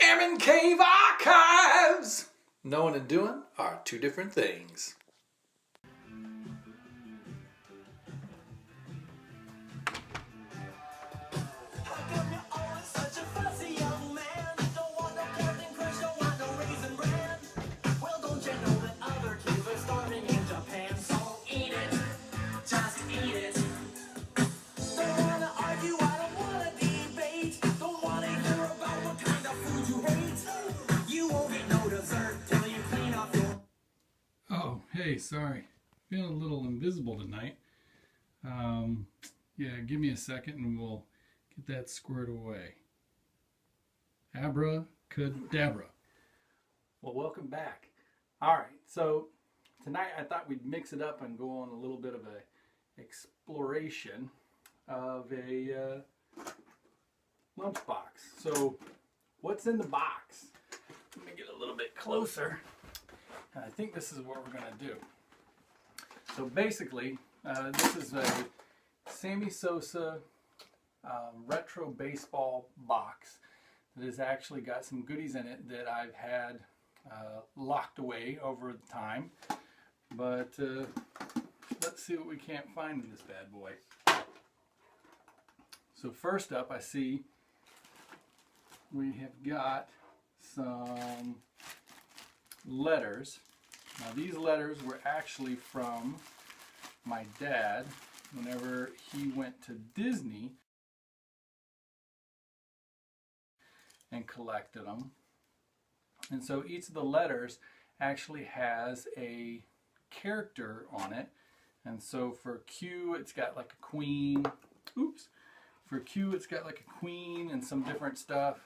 Airman Cave Archives! Knowing and doing are two different things. Oh, hey, sorry. Feeling a little invisible tonight. Yeah, give me a second and we'll get that squared away. Abracadabra. Well, welcome back. All right, so tonight I thought we'd mix it up and go on a little bit of a exploration of a lunchbox. So, what's in the box? Let me get a little bit closer. I think this is what we're going to do. So basically, this is a Sammy Sosa retro baseball box that has actually got some goodies in it that I've had locked away over the time. But let's see what we can't find in this bad boy. So first up, I see we have got some letters. Now these letters were actually from my dad whenever he went to Disney and collected them. And so each of the letters actually has a character on it. And so for Q it's got like a queen. Oops. For Q it's got like a queen and some different stuff.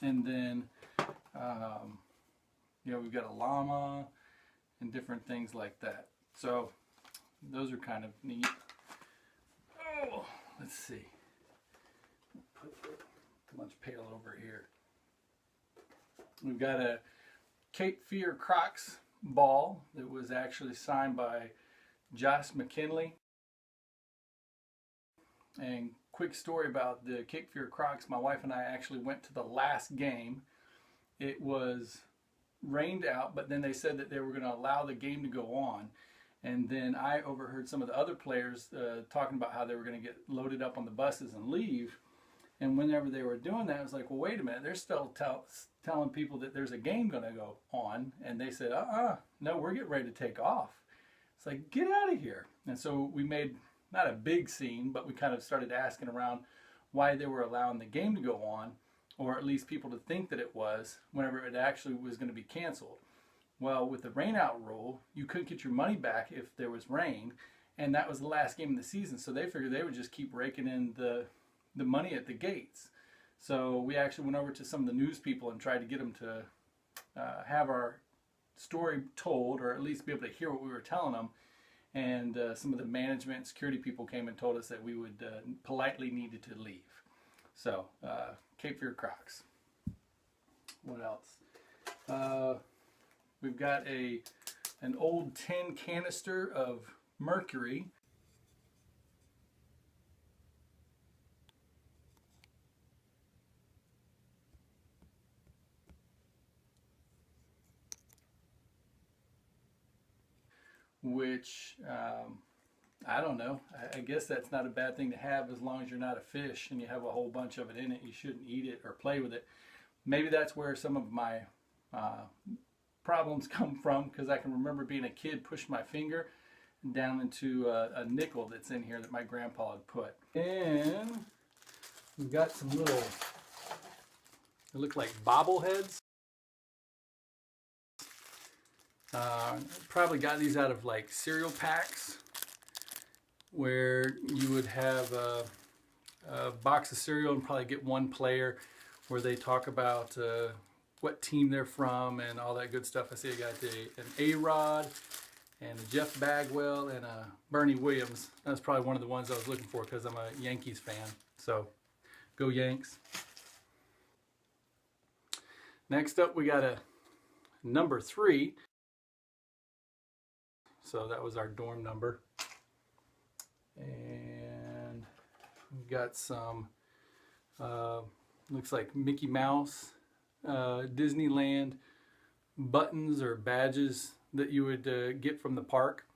And then you know, we've got a llama and different things like that. So those are kind of neat. Oh, let's see. Put the lunch pail over here. We've got a Cape Fear Crocs ball that was actually signed by Josh McKinley. And quick story about the Cape Fear Crocs. My wife and I actually went to the last game. It was rained out, but then they said that they were going to allow the game to go on. And then I overheard some of the other players talking about how they were going to get loaded up on the buses and leave. And whenever they were doing that, I was like, well, wait a minute, they're still telling people that there's a game going to go on. And they said, no, we're getting ready to take off. It's like, get out of here. And so we made not a big scene, but we kind of started asking around why they were allowing the game to go on, or at least people to think that it was, whenever it actually was going to be canceled. Well, with the rainout rule, you couldn't get your money back if there was rain, and that was the last game of the season, so they figured they would just keep raking in the money at the gates. So we actually went over to some of the news people and tried to get them to have our story told, or at least be able to hear what we were telling them. And some of the management and security people came and told us that we would politely needed to leave. So, Cape Fear Crocs. What else? We've got an old tin canister of mercury. Which, I don't know. I guess that's not a bad thing to have as long as you're not a fish and you have a whole bunch of it in it. You shouldn't eat it or play with it. Maybe that's where some of my problems come from, because I can remember being a kid, pushing my finger down into a nickel that's in here that my grandpa had put. And we've got some little, they look like bobbleheads. Probably got these out of like cereal packs, where you would have a box of cereal and probably get one player where they talk about what team they're from and all that good stuff. I see I got an A-Rod and a Jeff Bagwell and a Bernie Williams. That's probably one of the ones I was looking for because I'm a Yankees fan. So, go Yanks. Next up, we got a number 3. So that was our dorm number. And we've got some, looks like Mickey Mouse Disneyland buttons or badges that you would get from the park.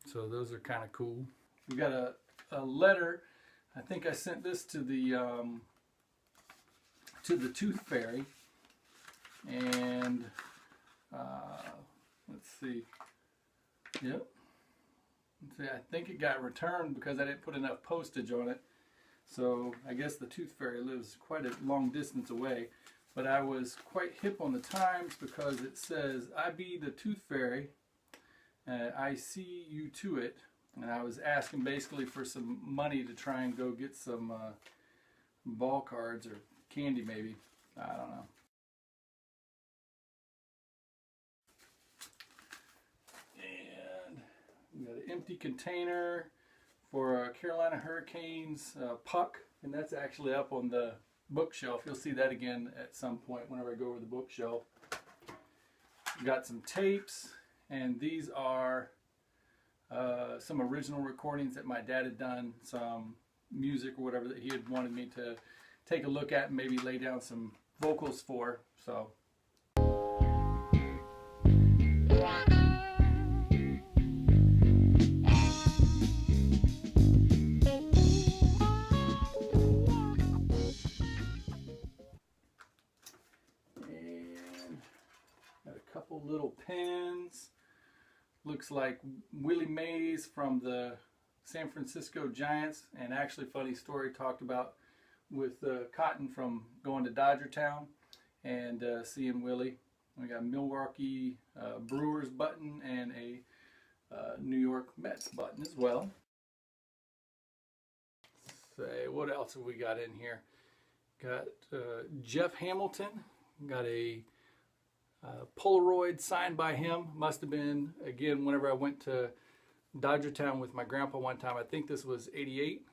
So those are kind of cool. We got a letter. I think I sent this to the Tooth Fairy, and let's see. Yep. Let's see, I think it got returned because I didn't put enough postage on it. So I guess the Tooth Fairy lives quite a long distance away. But I was quite hip on the times because it says, "I be the Tooth Fairy. I see you to it." And I was asking basically for some money to try and go get some ball cards or candy maybe. I don't know. And we got an empty container for Carolina Hurricanes puck. And that's actually up on the bookshelf. You'll see that again at some point whenever I go over the bookshelf. Got some tapes, and these are some original recordings that my dad had done, some music or whatever that he had wanted me to take a look at and maybe lay down some vocals for. So couple little pins. Looks like Willie Mays from the San Francisco Giants, and actually funny story talked about with Cotton from going to Dodger Town and seeing Willie. We got Milwaukee Brewers button and a New York Mets button as well. Say, what else have we got in here? Got Jeff Hamilton. Got a Polaroid signed by him. Must have been, again, whenever I went to Dodger Town with my grandpa one time. I think this was '88.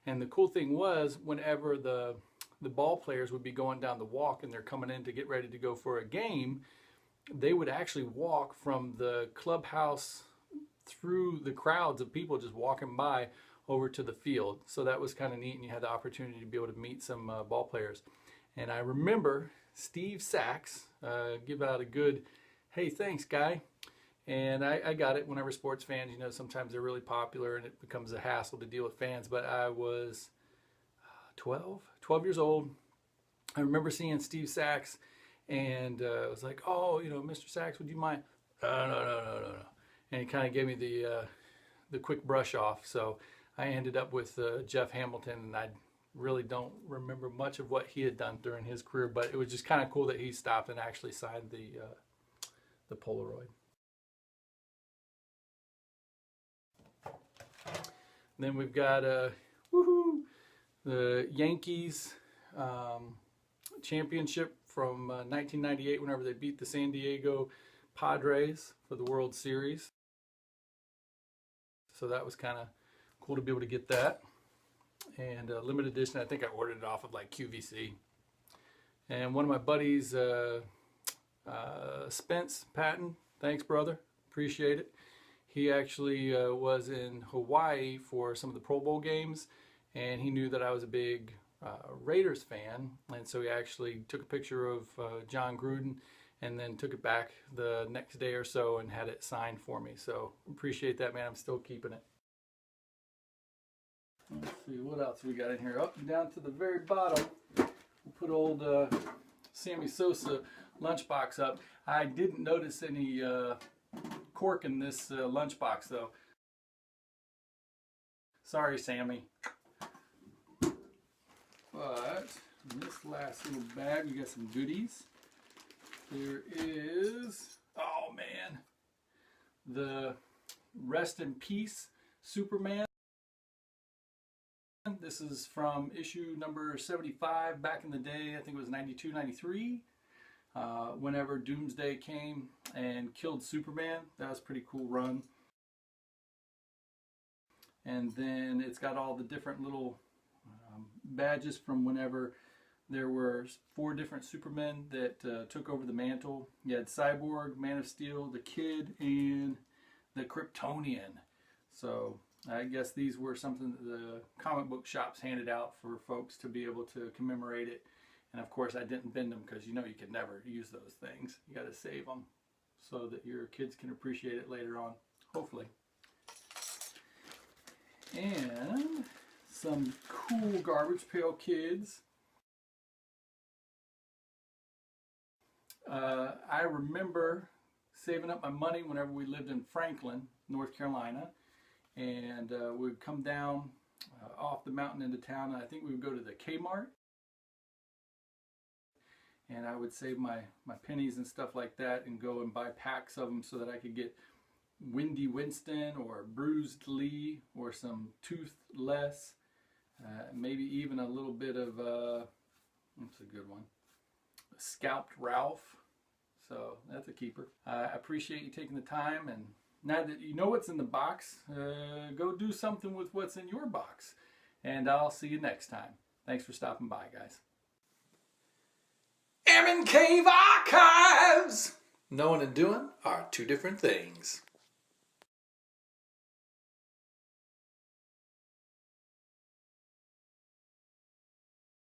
And the cool thing was, whenever the ball players would be going down the walk and they're coming in to get ready to go for a game, they would actually walk from the clubhouse through the crowds of people just walking by over to the field. So that was kind of neat, and you had the opportunity to be able to meet some ball players. And I remember Steve Sachs give out a good, "Hey, thanks, guy." And I got it. Whenever sports fans, you know, sometimes they're really popular and it becomes a hassle to deal with fans. But I was 12 years old. I remember seeing Steve Sachs, and I was like, "Oh, you know, Mr. Sachs, would you mind?" No. And he kind of gave me the quick brush off. So I ended up with Jeff Hamilton, and I really don't remember much of what he had done during his career, but it was just kind of cool that he stopped and actually signed the Polaroid. Then we've got the Yankees championship from 1998, whenever they beat the San Diego Padres for the World Series. So that was kind of cool to be able to get that. And limited edition, I think I ordered it off of like QVC. And one of my buddies, Spence Patton, thanks brother, appreciate it. He actually was in Hawaii for some of the Pro Bowl games, and he knew that I was a big Raiders fan, and so he actually took a picture of John Gruden and then took it back the next day or so and had it signed for me. So appreciate that, man. I'm still keeping it. Let's see what else we got in here. Up and down to the very bottom, we'll put old Sammy Sosa lunchbox up. I didn't notice any cork in this lunchbox though. Sorry, Sammy. But in this last little bag, we got some goodies. There is, oh man, the Rest in Peace Superman. This is from issue number 75 back in the day. I think it was 92, 93. Whenever Doomsday came and killed Superman. That was a pretty cool run. And then it's got all the different little badges from whenever there were 4 different Supermen that took over the mantle. You had Cyborg, Man of Steel, the Kid, and the Kryptonian. So I guess these were something that the comic book shops handed out for folks to be able to commemorate it. And of course I didn't bend them because you know you can never use those things. You got to save them so that your kids can appreciate it later on, hopefully. And some cool Garbage Pail Kids. I remember saving up my money whenever we lived in Franklin, North Carolina, and we'd come down off the mountain into town, and I think we would go to the Kmart, and I would save my pennies and stuff like that and go and buy packs of them so that I could get Windy Winston or Bruised Lee or some Toothless, maybe even a little bit of, what's a good one? Scalped Ralph. So that's a keeper. I appreciate you taking the time, and now that you know what's in the box, go do something with what's in your box. And I'll see you next time. Thanks for stopping by, guys. Airman Cave Archives! Knowing and doing are two different things.